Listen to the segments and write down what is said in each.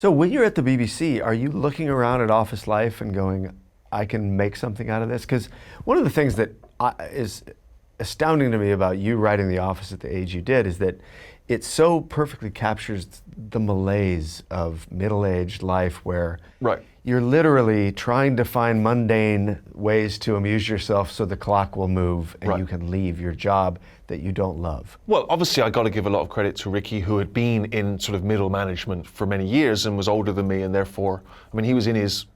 So when you're at the BBC, are you looking around at office life and going, I can make something out of this? Because one of the things that is astounding to me about you writing The Office at the age you did is that it so perfectly captures the malaise of middle-aged life where Right. you're literally trying to find mundane ways to amuse yourself so the clock will move and Right. you can leave your job that you don't love. Well, obviously, I got to give a lot of credit to Ricky, who had been in sort of middle management for many years and was older than me, and therefore, I mean, he was in his,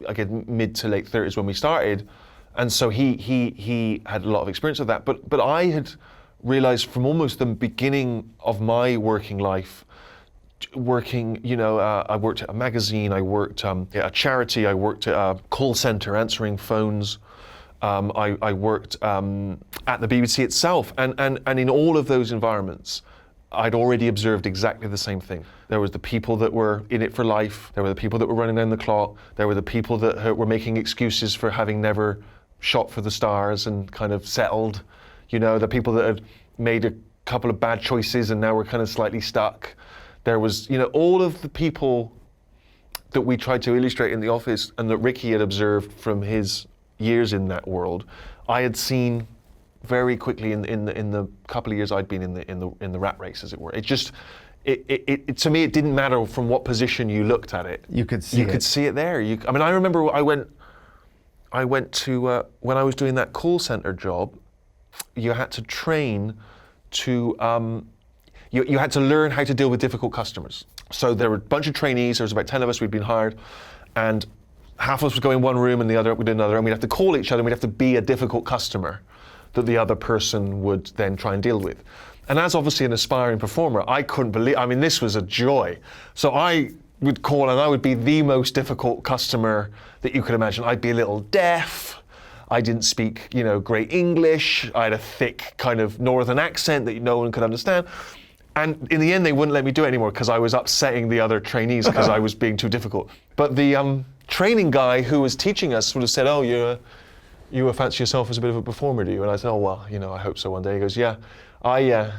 again, mid to late 30s when we started, and so he had a lot of experience of that. But I had realized from almost the beginning of my working life, working, I worked at a magazine, I worked at a charity, I worked at a call center answering phones. I worked at the BBC itself, and in all of those environments, I'd already observed exactly the same thing. There was the people that were in it for life, there were the people that were running down the clock, there were the people that were making excuses for having never shot for the stars and kind of settled, the people that had made a couple of bad choices and now were kind of slightly stuck. There was, all of the people that we tried to illustrate in The Office and that Ricky had observed from his years in that world, I had seen very quickly in the couple of years I'd been in the rat race, as it were. It just, to me, it didn't matter from what position you looked at it. You could see it. You could see it there. I remember I went to when I was doing that call center job. You had to train to. You had to learn how to deal with difficult customers. So there were a bunch of trainees. There was about 10 of us. We'd been hired, and half of us would go in one room and the other would in another, and we'd have to call each other, and we'd have to be a difficult customer that the other person would then try and deal with. And as obviously an aspiring performer, I couldn't believe, this was a joy. So I would call and I would be the most difficult customer that you could imagine. I'd be a little deaf, I didn't speak, great English, I had a thick kind of northern accent that no one could understand. And in the end, they wouldn't let me do it anymore because I was upsetting the other trainees because I was being too difficult. But the training guy who was teaching us sort of said, "Oh, you fancy yourself as a bit of a performer, do you?" And I said, "Oh, well, I hope so one day." He goes, "Yeah, I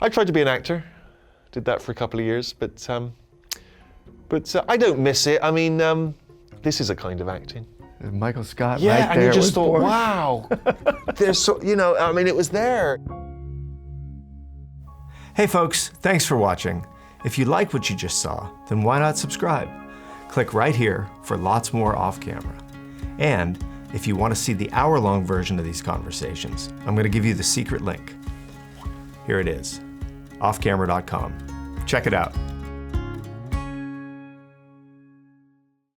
tried to be an actor, did that for a couple of years, but I don't miss it. This is a kind of acting." Michael Scott Yeah, right and there you just was thought, born. wow, there's so, it was there. Hey folks, thanks for watching. If you like what you just saw, then why not subscribe? Click right here for lots more off camera. And if you want to see the hour-long version of these conversations, I'm going to give you the secret link. Here it is, offcamera.com. Check it out.